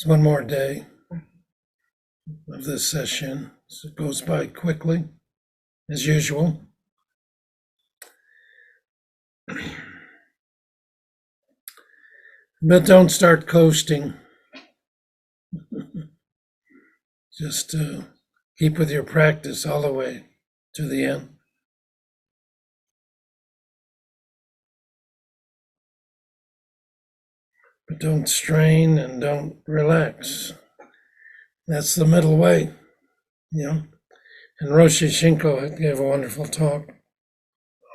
It's one more day of this session. So it goes by quickly, as usual. But don't start coasting. Just keep with your practice all the way to the end. But don't strain and don't relax. That's the middle way, you know. And Roshi Shinko gave a wonderful talk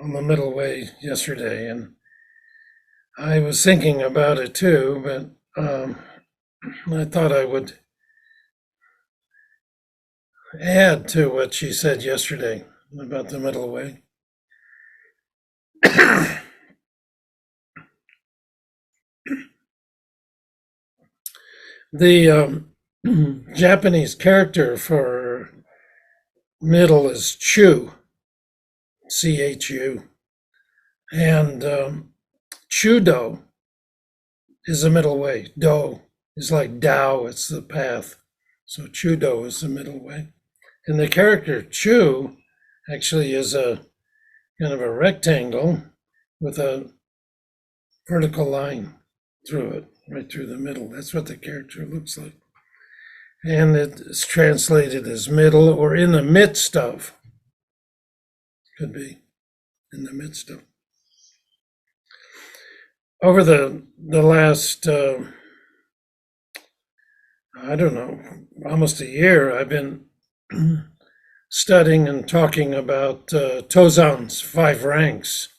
on the middle way yesterday, and I was thinking about it too, but I thought I would add to what she said yesterday about the middle way. The Japanese character for middle is Chu, CHU, and Chudo is the middle way. Do is like Tao, it's the path. So Chudo is the middle way. And the character Chu actually is a kind of a rectangle with a vertical line through it, right through the middle. That's what the character looks like. And it's translated as middle or in the midst of. Could be in the midst of. Over the last, I don't know, almost a year, I've been studying and talking about Tozan's 5 ranks.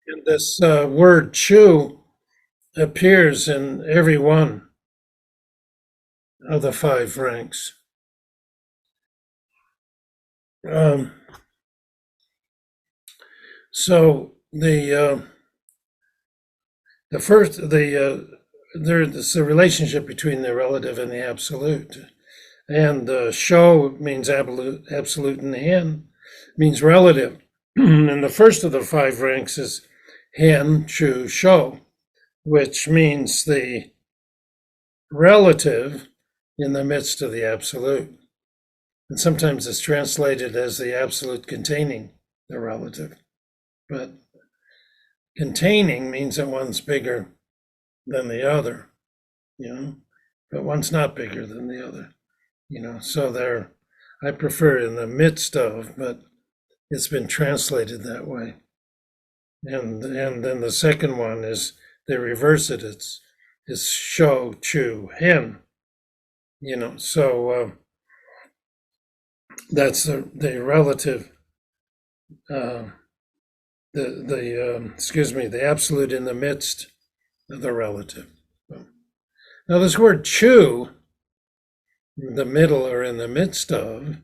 And this word Chu appears in every one of the 5 ranks. So the first, there's a relationship between the relative and the absolute. And sho means absolute in the hen, means relative. And the first of the 5 ranks is hen, chu, sho, which means the relative in the midst of the absolute. And sometimes it's translated as the absolute containing the relative. But containing means that one's bigger than the other, but one's not bigger than the other, so I prefer in the midst of, but it's been translated that way. And then the second one is, they reverse it, it's sho, chu, hen, so that's the relative, the absolute in the midst of the relative. Now this word chu, the middle or in the midst of,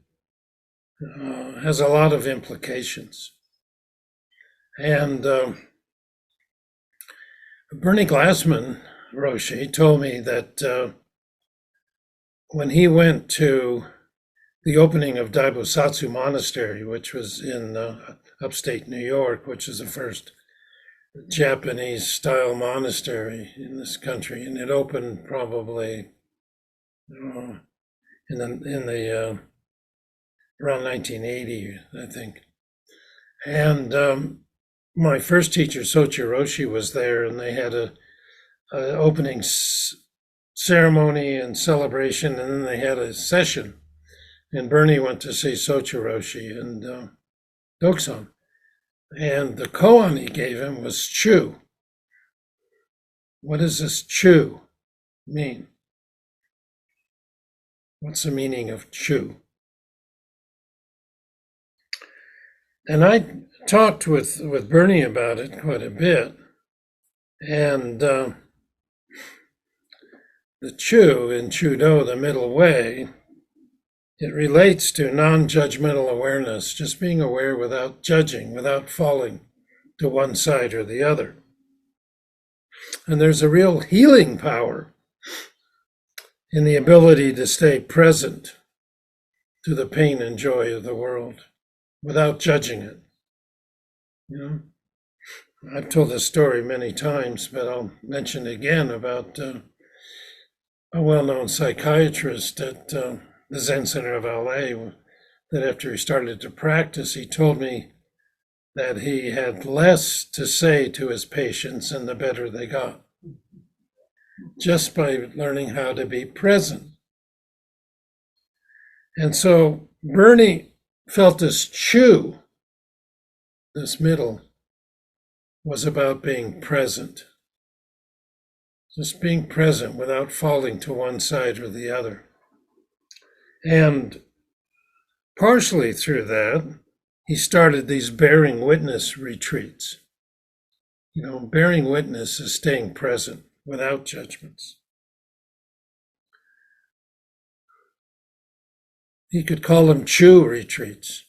has a lot of implications. And Bernie Glassman, Roshi, told me that when he went to the opening of Daibosatsu Monastery, which was in upstate New York, which is the first Japanese style monastery in this country, and it opened probably in the around 1980, I think. And my first teacher, Sochi Roshi, was there, and they had a opening ceremony and celebration, and then they had a session. And Bernie went to see Sochi Roshi and Doksan. And the koan he gave him was chu. What does this chu mean? What's the meaning of chu? And I talked with Bernie about it quite a bit. And the chu in Chudo, the middle way, it relates to non-judgmental awareness, just being aware without judging, without falling to one side or the other. And there's a real healing power in the ability to stay present to the pain and joy of the world without judging it. I've told this story many times, but I'll mention it again about a well-known psychiatrist at the Zen Center of LA, that after he started to practice, he told me that he had less to say to his patients and the better they got, just by learning how to be present. And so Bernie felt this chew, this middle, was about being present. Just being present without falling to one side or the other. And partially through that, he started these bearing witness retreats. Bearing witness is staying present without judgments. You could call them chew retreats,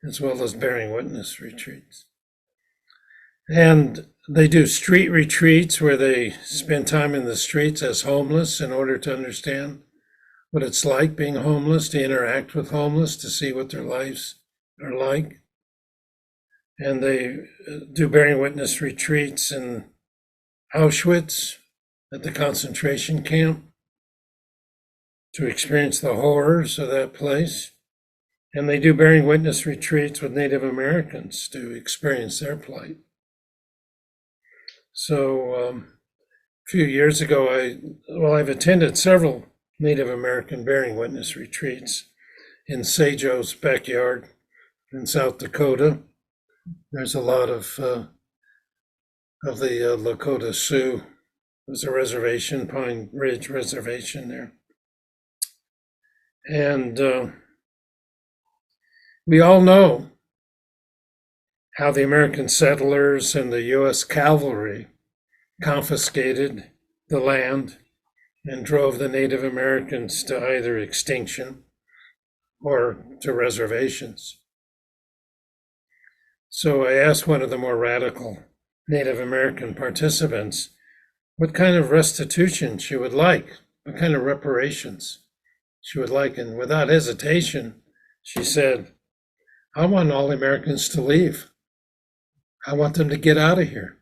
as well as bearing witness retreats. And they do street retreats where they spend time in the streets as homeless in order to understand what it's like being homeless, to interact with homeless, to see what their lives are like. And they do bearing witness retreats in Auschwitz, at the concentration camp, to experience the horrors of that place. And they do bearing witness retreats with Native Americans to experience their plight. So a few years ago, I've attended several Native American bearing witness retreats in Seijo's backyard in South Dakota. There's a lot of the Lakota Sioux. There's a reservation, Pine Ridge Reservation there. And we all know how the American settlers and the U.S. cavalry confiscated the land and drove the Native Americans to either extinction or to reservations. So I asked one of the more radical Native American participants what kind of restitution she would like, what kind of reparations she would like. And without hesitation, she said, I want all Americans to leave. I want them to get out of here.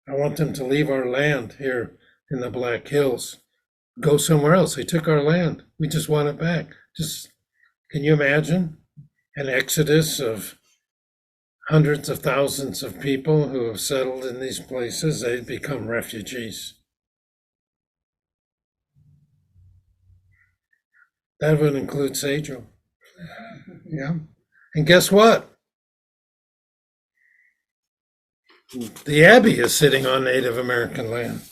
I want them to leave our land here in the Black Hills. Go somewhere else. They took our land. We just want it back. Can you imagine an exodus of hundreds of thousands of people who have settled in these places? They'd become refugees. That would include Seijo. Yeah. And guess what? The Abbey is sitting on Native American land.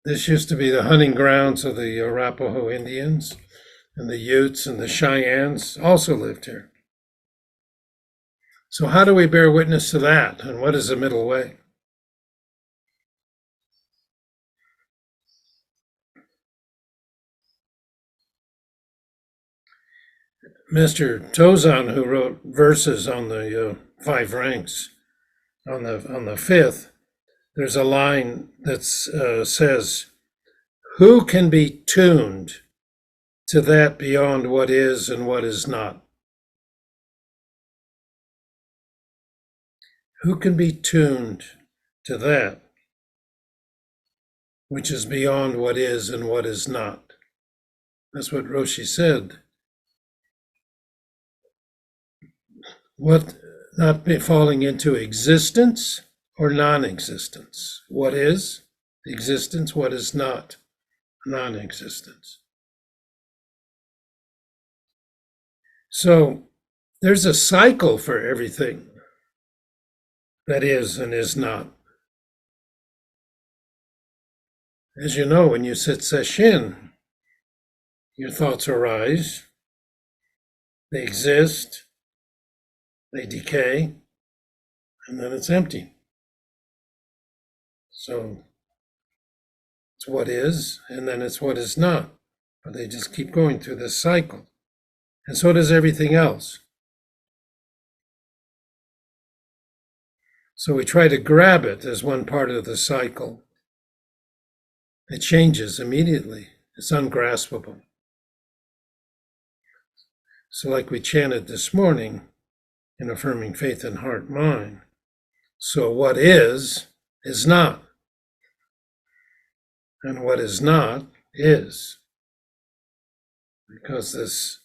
This used to be the hunting grounds of the Arapaho Indians, and the Utes and the Cheyennes also lived here. So how do we bear witness to that? And what is the middle way? Mr. Tozan, who wrote verses on the five ranks, on the fifth, there's a line that says, "Who can be tuned to that beyond what is and what is not?" Who can be tuned to that which is beyond what is and what is not? That's what Roshi said. What, not be falling into existence or non-existence. What is existence, what is not non-existence. So there's a cycle for everything that is and is not. As you know, when you sit Shishin, your thoughts arise, they exist, they decay, and then it's empty. So it's what is, and then it's what is not. But they just keep going through this cycle. And so does everything else. So we try to grab it as one part of the cycle. It changes immediately. It's ungraspable. So like we chanted this morning in affirming faith in heart mind. So what is not. and what is not is. Because this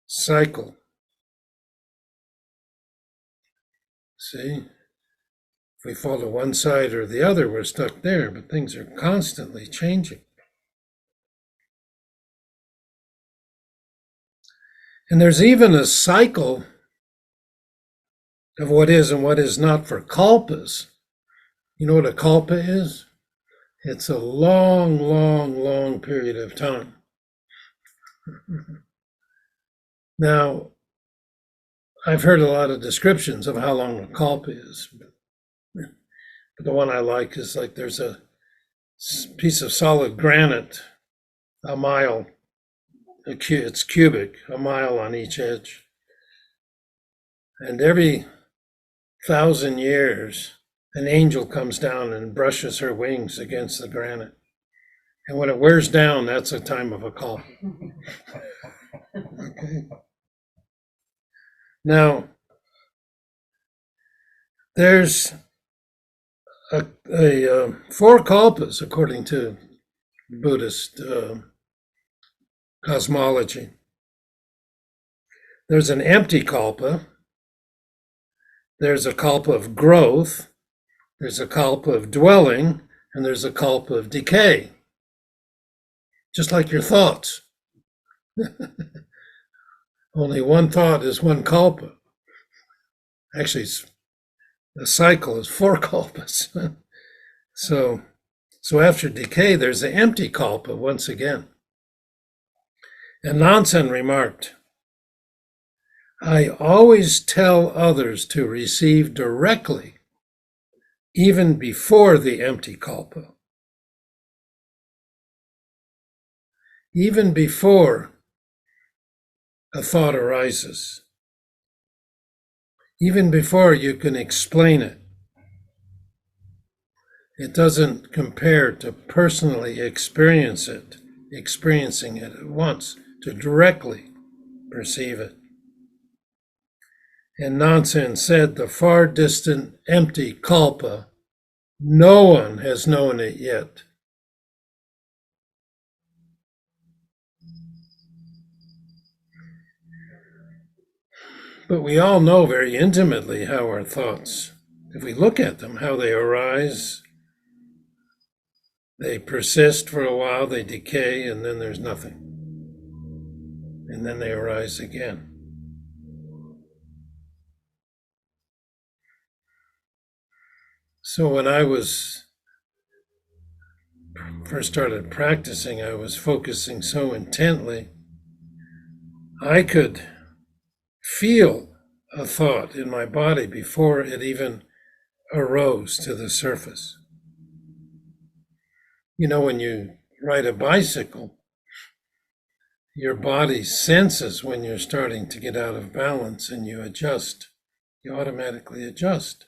cycle, see, if we fall to one side or the other, we're stuck there, but things are constantly changing. And there's even a cycle of what is and what is not for kalpas. You know what a kalpa is? It's a long, long, long period of time. Now, I've heard a lot of descriptions of how long a kalpa is. But the one I like is like there's a piece of solid granite, a mile, it's cubic, a mile on each edge. And every 1,000 years, an angel comes down and brushes her wings against the granite. And when it wears down, that's a time of a kalpa. Okay. Now, there's four kalpas according to Buddhist cosmology. There's an empty kalpa. There's a kalpa of growth. There's a kalpa of dwelling, and there's a kalpa of decay. Just like your thoughts. Only one thought is one kalpa. Actually, the cycle is four kalpas. So after decay, there's the empty kalpa once again. And Nansen remarked, I always tell others to receive directly, even before the empty kalpa. Even before a thought arises. Even before you can explain it. It doesn't compare to personally experiencing it at once, to directly perceive it. And Nansen said, the far distant empty kalpa, no one has known it yet. But we all know very intimately how our thoughts, if we look at them, how they arise, they persist for a while, they decay, and then there's nothing. And then they arise again. So when I first started practicing, I was focusing so intently, I could feel a thought in my body before it even arose to the surface. You know, when you ride a bicycle, your body senses when you're starting to get out of balance and you adjust. You automatically adjust.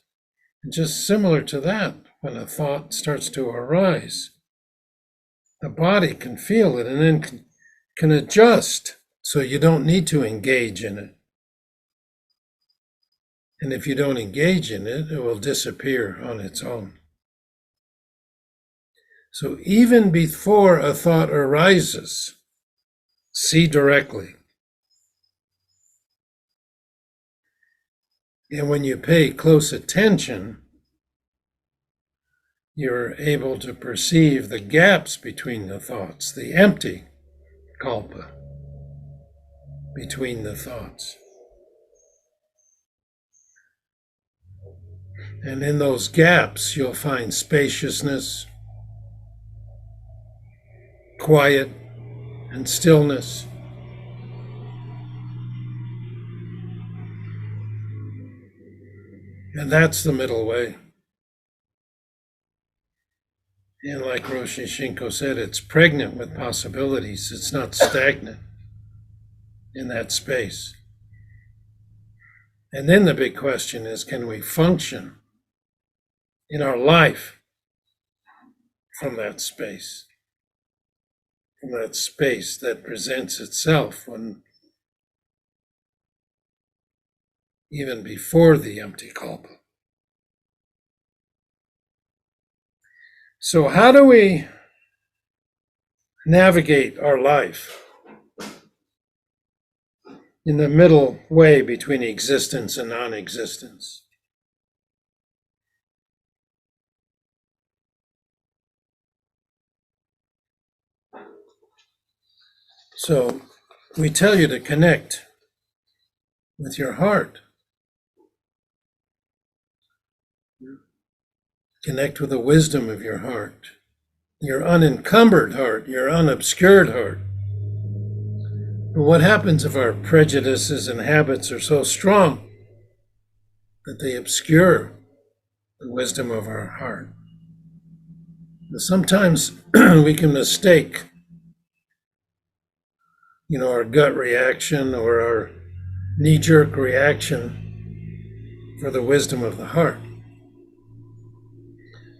And just similar to that, when a thought starts to arise, the body can feel it and then can adjust so you don't need to engage in it. And if you don't engage in it, it will disappear on its own. So even before a thought arises, see directly. And when you pay close attention, you're able to perceive the gaps between the thoughts, the empty kalpa between the thoughts. And in those gaps, you'll find spaciousness, quiet, and stillness. And that's the middle way. And like Roshi Shinko said, it's pregnant with possibilities. It's not stagnant in that space. And then the big question is, can we function in our life from that space? From that space that presents itself when even before the empty kalpa. So how do we navigate our life in the middle way between existence and non-existence. So we tell you to connect with your heart. Connect with the wisdom of your heart, your unencumbered heart, your unobscured heart. But what happens if our prejudices and habits are so strong that they obscure the wisdom of our heart? And sometimes we can mistake, our gut reaction or our knee-jerk reaction for the wisdom of the heart.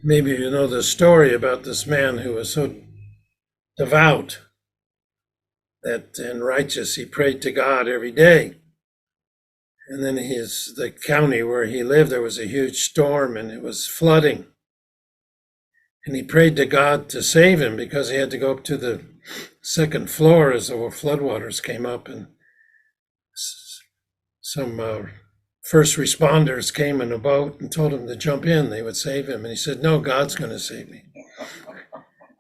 Maybe you know the story about this man who was so devout that and righteous he prayed to God every day. And then the county where he lived, there was a huge storm and it was flooding. And he prayed to God to save him because he had to go up to the second floor as the floodwaters came up, and some first responders came in a boat and told him to jump in, they would save him. And he said, no, God's going to save me.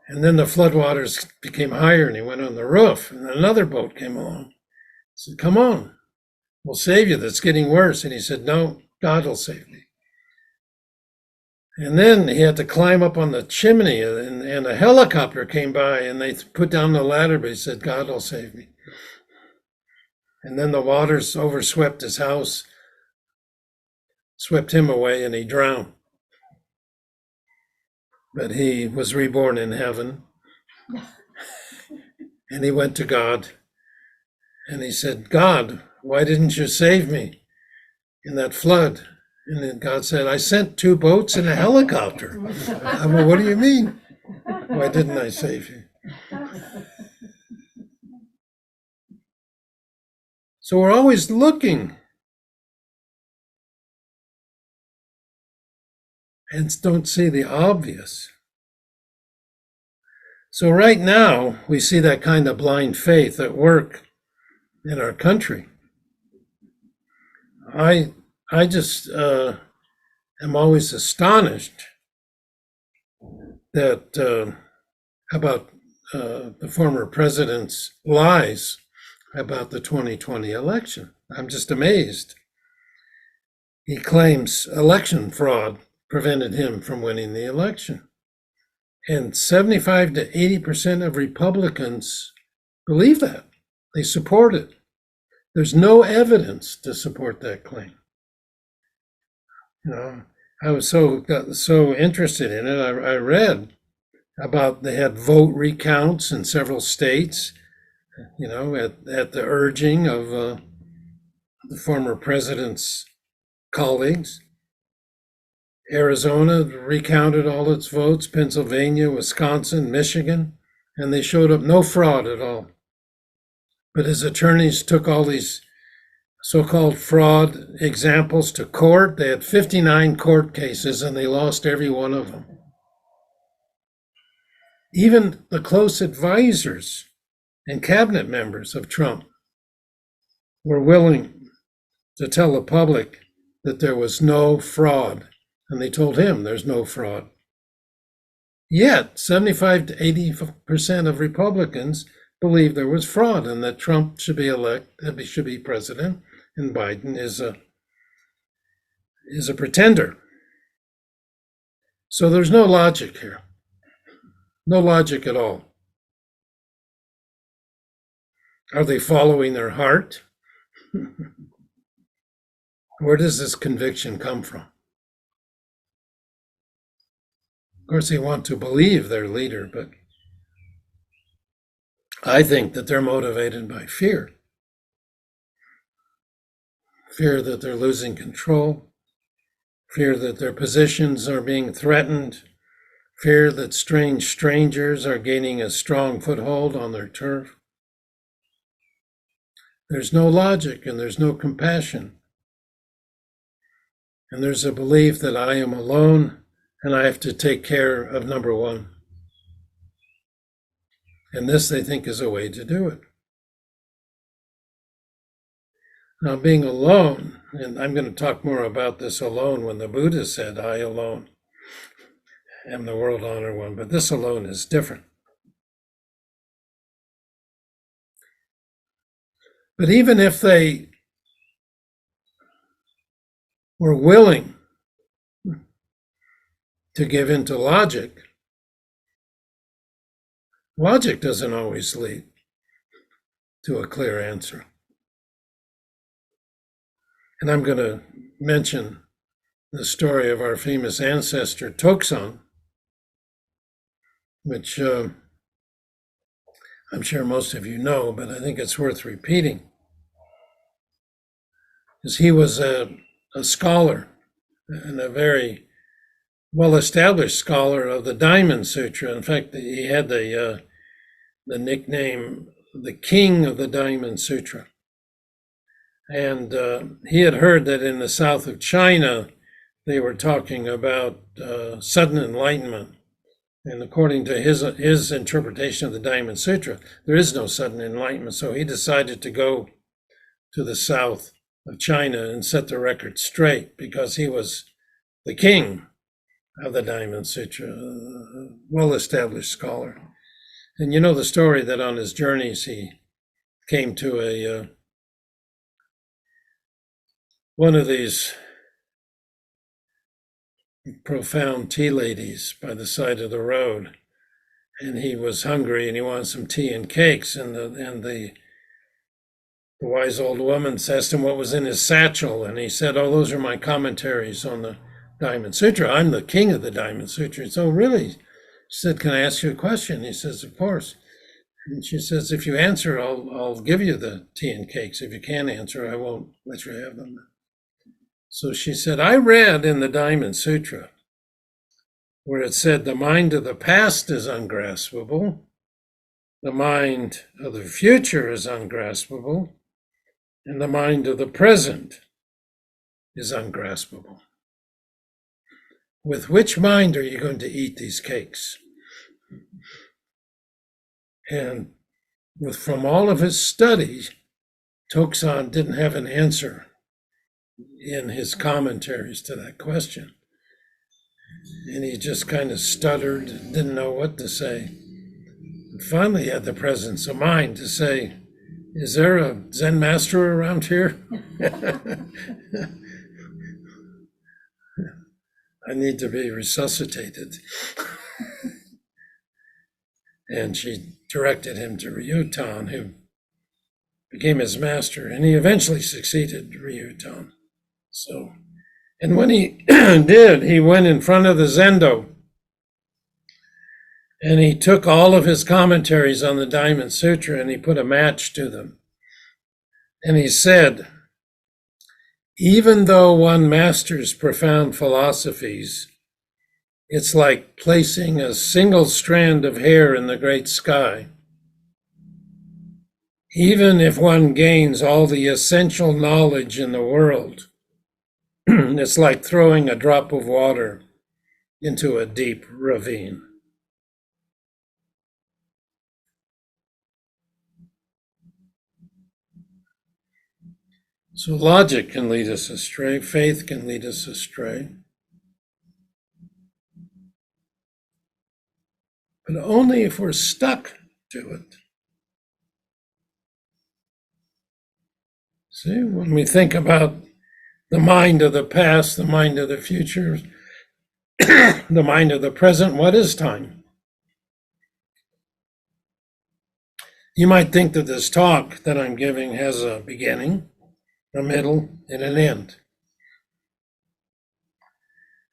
And then the floodwaters became higher and he went on the roof, and another boat came along. He said, come on, we'll save you, that's getting worse. And he said, no, God will save me. And then he had to climb up on the chimney, and a helicopter came by and they put down the ladder, but he said, God will save me. And then the waters overswept his house, swept him away, and he drowned. But he was reborn in heaven. And he went to God and he said, God, why didn't you save me in that flood? And then God said, I sent 2 boats and a helicopter. Well, what do you mean? Why didn't I save you? So we're always looking and don't see the obvious. So right now, we see that kind of blind faith at work in our country. I just am always astonished that about the former president's lies about the 2020 election. I'm just amazed. He claims election fraud prevented him from winning the election. And 75 to 80% of Republicans believe that. They support it. There's no evidence to support that claim. I was so interested in it. I read about they had vote recounts in several states, at the urging of the former president's colleagues. Arizona recounted all its votes, Pennsylvania, Wisconsin, Michigan, and they showed up no fraud at all. But his attorneys took all these so-called fraud examples to court. They had 59 court cases and they lost every one of them. Even the close advisors and cabinet members of Trump were willing to tell the public that there was no fraud. And they told him there's no fraud. Yet 75 to 80% of Republicans believe there was fraud and that Trump should be president, and Biden is a pretender. So there's no logic here. No logic at all. Are they following their heart? Where does this conviction come from? Of course, they want to believe their leader, but I think that they're motivated by fear. Fear that they're losing control, fear that their positions are being threatened, fear that strange strangers are gaining a strong foothold on their turf. There's no logic and there's no compassion. And there's a belief that I am alone and I have to take care of number one. And this they think is a way to do it. Now, being alone, and I'm going to talk more about this alone when the Buddha said, I alone am the world honored one, but this alone is different. But even if they were willing to give into logic, logic doesn't always lead to a clear answer. And I'm going to mention the story of our famous ancestor, Toksan, which I'm sure most of you know, but I think it's worth repeating. Because he was a scholar and a very well-established scholar of the Diamond Sutra. In fact, he had the nickname, the King of the Diamond Sutra. And he had heard that in the south of China, they were talking about sudden enlightenment. And according to his interpretation of the Diamond Sutra, there is no sudden enlightenment. So he decided to go to the south of China and set the record straight, because he was the king of the Diamond Sutra, a well-established scholar. And you know the story that on his journeys he came to one of these profound tea ladies by the side of the road, and he was hungry and he wanted some tea and cakes, and the wise old woman asked him what was in his satchel, and he said, "Oh, those are my commentaries on the Diamond Sutra. I'm the king of the Diamond Sutra." So really, she said, "Can I ask you a question?" He says, "Of course." And she says, "If you answer, I'll give you the tea and cakes. If you can't answer, I won't let you have them." So she said, "I read in the Diamond Sutra where it said the mind of the past is ungraspable, the mind of the future is ungraspable, and the mind of the present is ungraspable. With which mind are you going to eat these cakes?" And from all of his studies, Toksan didn't have an answer in his commentaries to that question. And he just kind of stuttered, didn't know what to say. And finally, he had the presence of mind to say, "Is there a Zen master around here? I need to be resuscitated." And she directed him to Ryutan, who became his master, and he eventually succeeded Ryutan. So, and when he did, he went in front of the Zendo and he took all of his commentaries on the Diamond Sutra and he put a match to them. And he said, "Even though one masters profound philosophies, it's like placing a single strand of hair in the great sky. Even if one gains all the essential knowledge in the world, it's like throwing a drop of water into a deep ravine." So logic can lead us astray, faith can lead us astray, but only if we're stuck to it. See, when we think about the mind of the past, the mind of the future, the mind of the present, what is time? You might think that this talk that I'm giving has a beginning, a middle, and an end.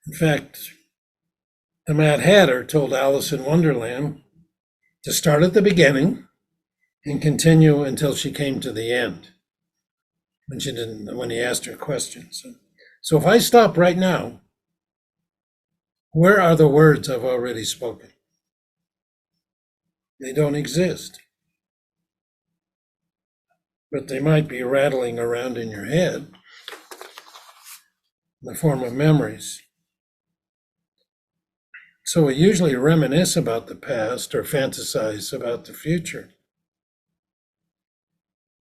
In fact, the Mad Hatter told Alice in Wonderland to start at the beginning and continue until she came to the end, when he asked her questions. So if I stop right now, where are the words I've already spoken? They don't exist. But they might be rattling around in your head in the form of memories. So we usually reminisce about the past or fantasize about the future.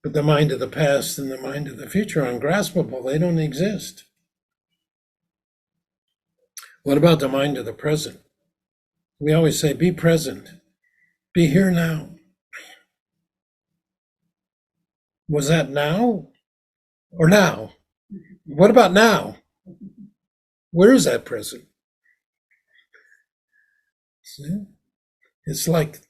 But the mind of the past and the mind of the future are ungraspable. They don't exist. What about the mind of the present? We always say, be present, be here now. Was that now or now? What about now? Where is that present? See? It's like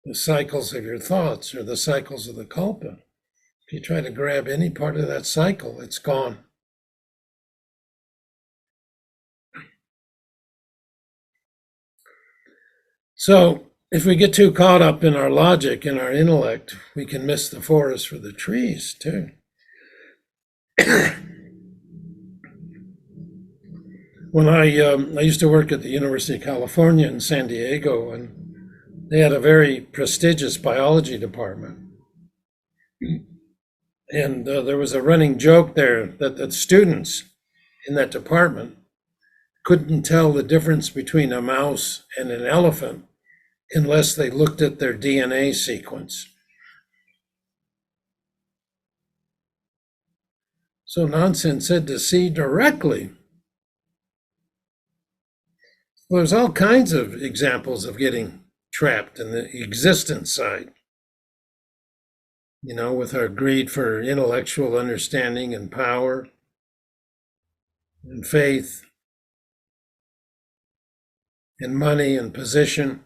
the cycles of your thoughts or the cycles of the kalpa. If you try to grab any part of that cycle, it's gone. So if we get too caught up in our logic and our intellect, we can miss the forest for the trees too. When I used to work at the University of California in San Diego, and they had a very prestigious biology department. And there was a running joke there that students in that department couldn't tell the difference between a mouse and an elephant unless they looked at their DNA sequence. So Nansen said to see directly. Well, there's all kinds of examples of getting trapped in the existence side. You know, with our greed for intellectual understanding and power and faith and money and position.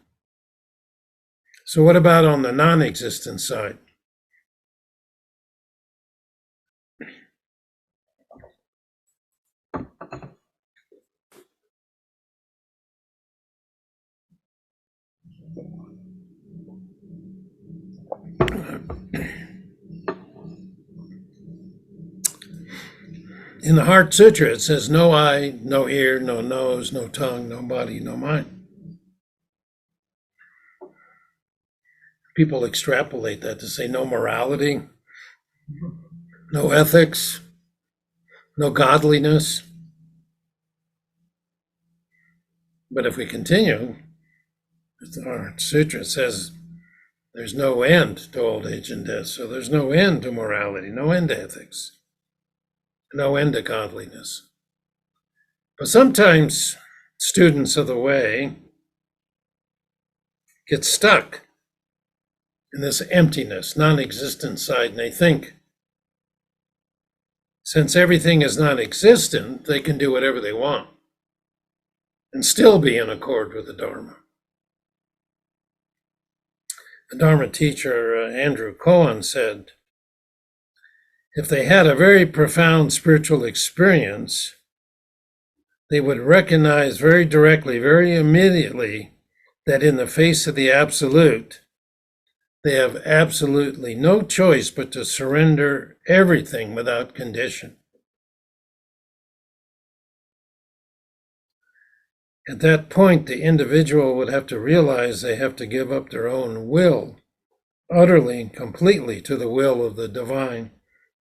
So what about on the non-existent side? In the Heart Sutra, it says, no eye, no ear, no nose, no tongue, no body, no mind. People extrapolate that to say no morality, no ethics, no godliness. But if we continue, the Heart Sutra says there's no end to old age and death. So there's no end to morality, no end to ethics, no end to godliness. But sometimes students of the way get stuck in this emptiness, non-existent side, and they think since everything is non-existent, they can do whatever they want and still be in accord with the Dharma. The Dharma teacher, Andrew Cohen, said, if they had a very profound spiritual experience, they would recognize very directly, very immediately, that in the face of the absolute, they have absolutely no choice but to surrender everything without condition. At that point, the individual would have to realize they have to give up their own will, utterly and completely to the will of the divine,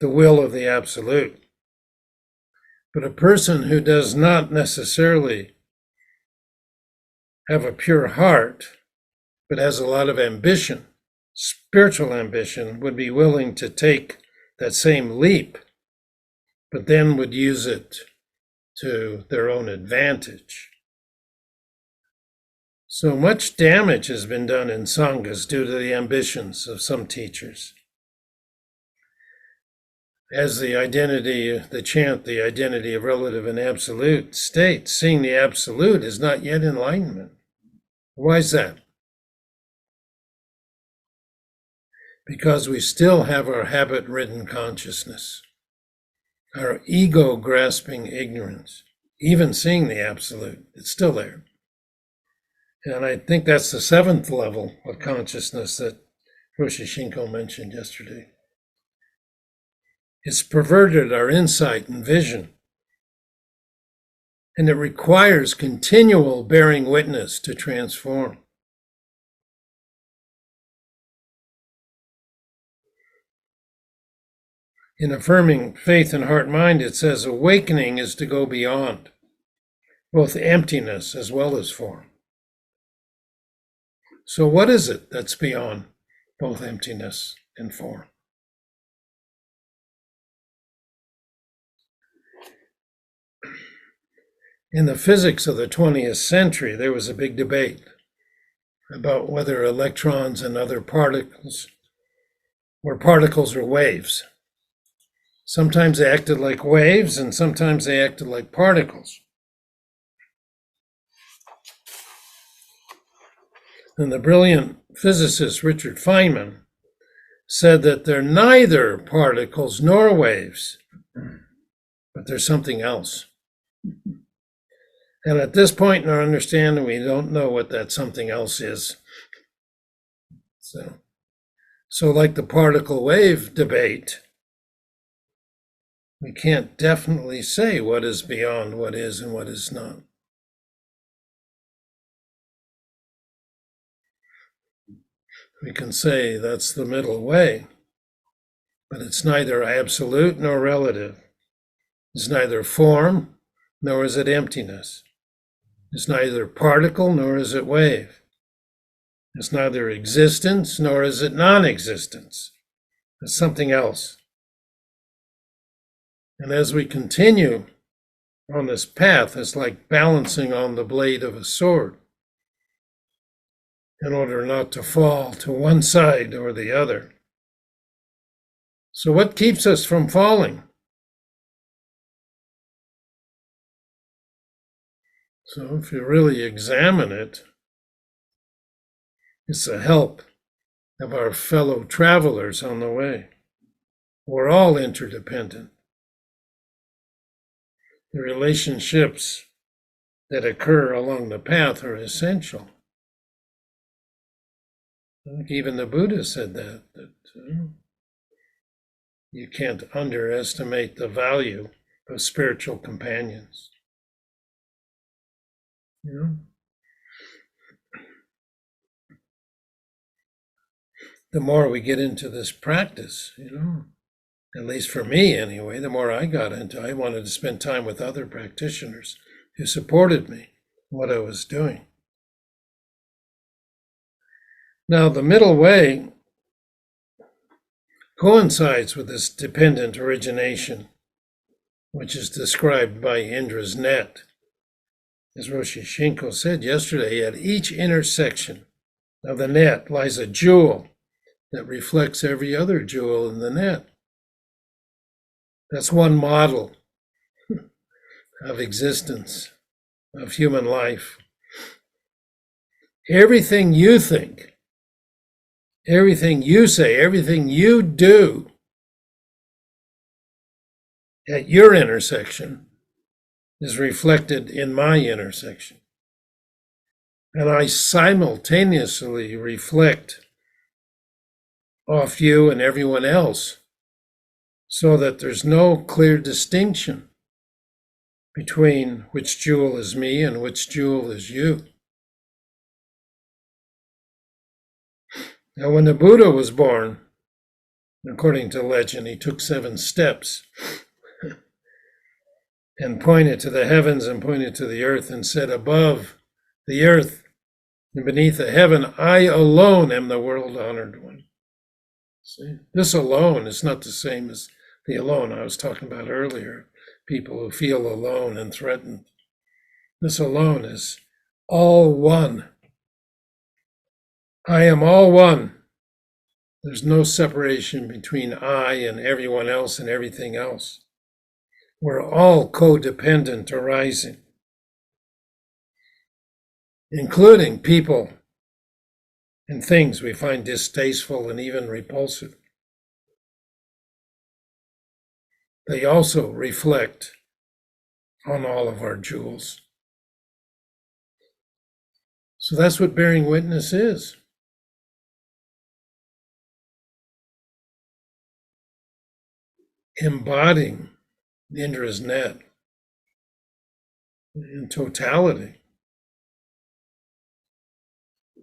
the will of the absolute. But a person who does not necessarily have a pure heart, but has a lot of ambition, spiritual ambition, would be willing to take that same leap, but then would use it to their own advantage. So much damage has been done in sanghas due to the ambitions of some teachers. As the identity, the chant, the identity of relative and absolute states, seeing the absolute is not yet enlightenment. Why is that? Because we still have our habit-ridden consciousness, our ego-grasping ignorance, even seeing the absolute, it's still there. And I think that's the seventh level of consciousness that Roshi Shinko mentioned yesterday. It's perverted our insight and vision. And it requires continual bearing witness to transform. In affirming faith and heart mind, it says awakening is to go beyond. both emptiness as well as form. So what is it that's beyond both emptiness and form? In the physics of the 20th century, there was a big debate about whether electrons and other particles were particles or waves. Sometimes they acted like waves, and sometimes they acted like particles. And the brilliant physicist Richard Feynman said that they're neither particles nor waves, but there's something else. And at this point in our understanding, we don't know what that something else is. So like the particle wave debate, we can't definitely say what is beyond what is and what is not. We can say that's the middle way, but it's neither absolute nor relative. It's neither form, nor is it emptiness. It's neither particle, nor is it wave. It's neither existence, nor is it non-existence. It's something else. And as we continue on this path, it's like balancing on the blade of a sword in order not to fall to one side or the other. So what keeps us from falling? So if you really examine it, it's the help of our fellow travelers on the way. We're all interdependent. The relationships that occur along the path are essential. I think even the Buddha said that you can't underestimate the value of spiritual companions. The more we get into this practice, at least for me anyway, the more I got into, I wanted to spend time with other practitioners who supported me in what I was doing. Now, the middle way coincides with this dependent origination, which is described by Indra's net. As Roshi Shinko said yesterday, at each intersection of the net lies a jewel that reflects every other jewel in the net. That's one model of existence, of human life. Everything you think, everything you say, everything you do at your intersection is reflected in my intersection. And I simultaneously reflect off you and everyone else so that there's no clear distinction between which jewel is me and which jewel is you. Now, when the Buddha was born, according to legend, he took 7 steps and pointed to the heavens and pointed to the earth and said, above the earth and beneath the heaven, I alone am the world-honored one. See? This alone is not the same as the alone I was talking about earlier, people who feel alone and threatened. This alone is all one. I am all one. There's no separation between I and everyone else and everything else. We're all codependent arising, including people and things we find distasteful and even repulsive. They also reflect on all of our jewels. So that's what bearing witness is. Embodying Indra's net in totality.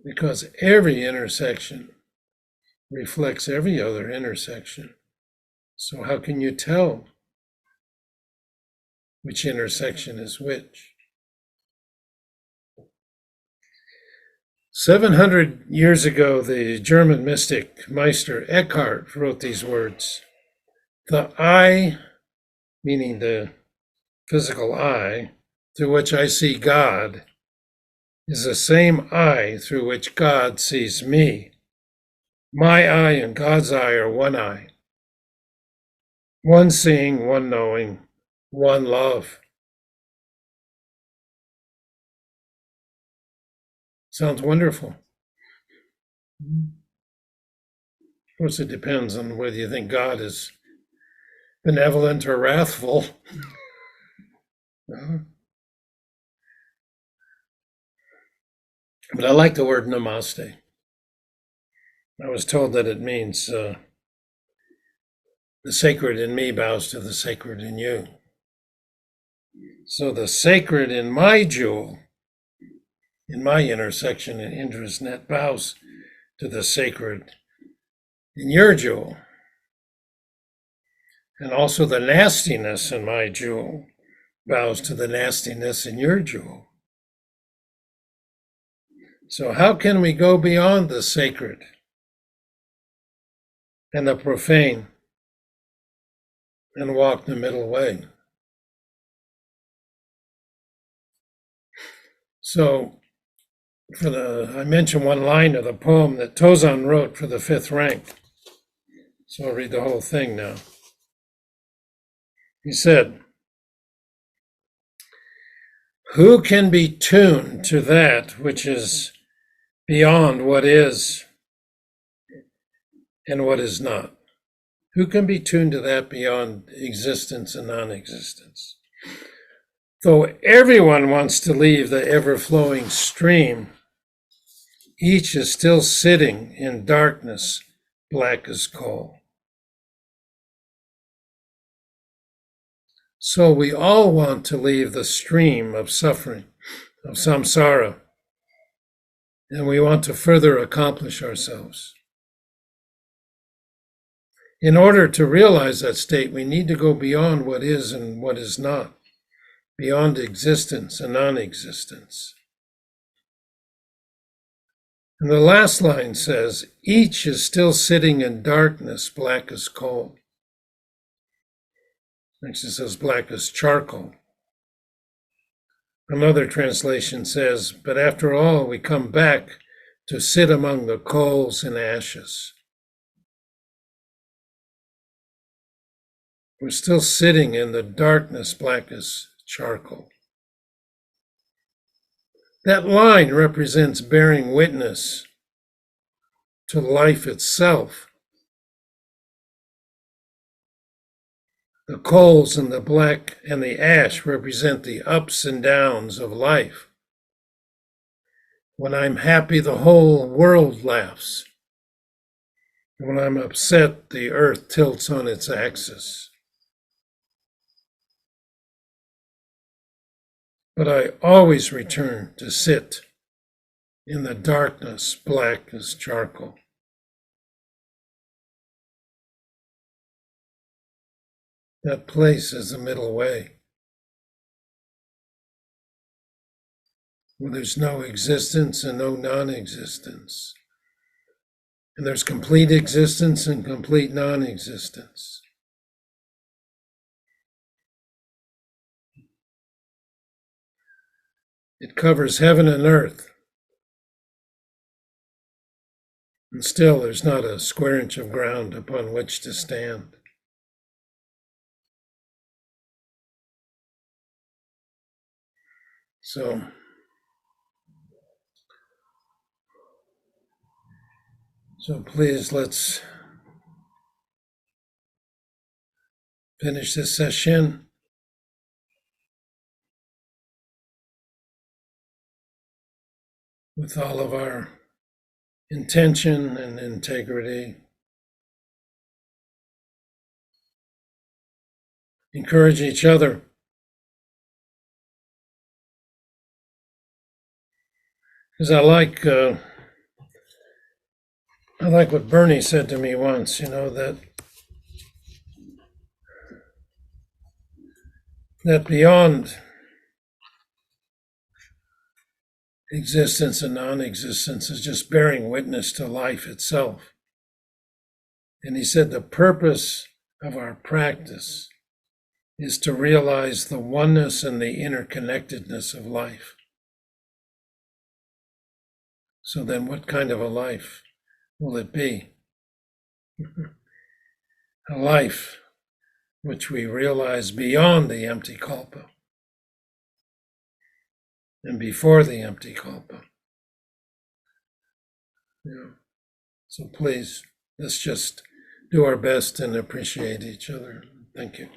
Because every intersection reflects every other intersection. So how can you tell which intersection is which? 700 years ago, the German mystic Meister Eckhart wrote these words: "The eye," meaning the physical eye, through which I see God, is the same eye through which God sees me. My eye and God's eye are one eye. One seeing, one knowing, one love." Sounds wonderful. Of course, it depends on whether you think God is benevolent or wrathful. But I like the word namaste. I was told that it means the sacred in me bows to the sacred in you. So the sacred in my jewel, in my intersection and interest net, bows to the sacred in your jewel. And also the nastiness in my jewel bows to the nastiness in your jewel. So how can we go beyond the sacred and the profane and walk the middle way? So I mentioned one line of the poem that Tozan wrote for the fifth rank. So I'll read the whole thing now. He said, "Who can be tuned to that which is beyond what is and what is not? Who can be tuned to that beyond existence and non-existence? Though everyone wants to leave the ever-flowing stream, each is still sitting in darkness, black as coal." So we all want to leave the stream of suffering, of samsara, and we want to further accomplish ourselves. In order to realize that state, we need to go beyond what is and what is not, beyond existence and non-existence. And the last line says, "Each is still sitting in darkness, black as coal." Next it says, "black as charcoal." Another translation says, "But after all, we come back to sit among the coals and ashes." We're still sitting in the darkness, black as charcoal. That line represents bearing witness to life itself. The coals and the black and the ash represent the ups and downs of life. When I'm happy, the whole world laughs. When I'm upset, the earth tilts on its axis. But I always return to sit in the darkness, black as charcoal. That place is the middle way, where there's no existence and no non-existence. And there's complete existence and complete non-existence. It covers heaven and earth. And still there's not a square inch of ground upon which to stand. So please, let's finish this session with all of our intention and integrity. Encourage each other. Because I like what Bernie said to me once, that beyond existence and non-existence is just bearing witness to life itself. And he said the purpose of our practice is to realize the oneness and the interconnectedness of life. So then what kind of a life will it be? A life which we realize beyond the empty kalpa and before the empty kalpa. Yeah. So please, let's just do our best and appreciate each other. Thank you.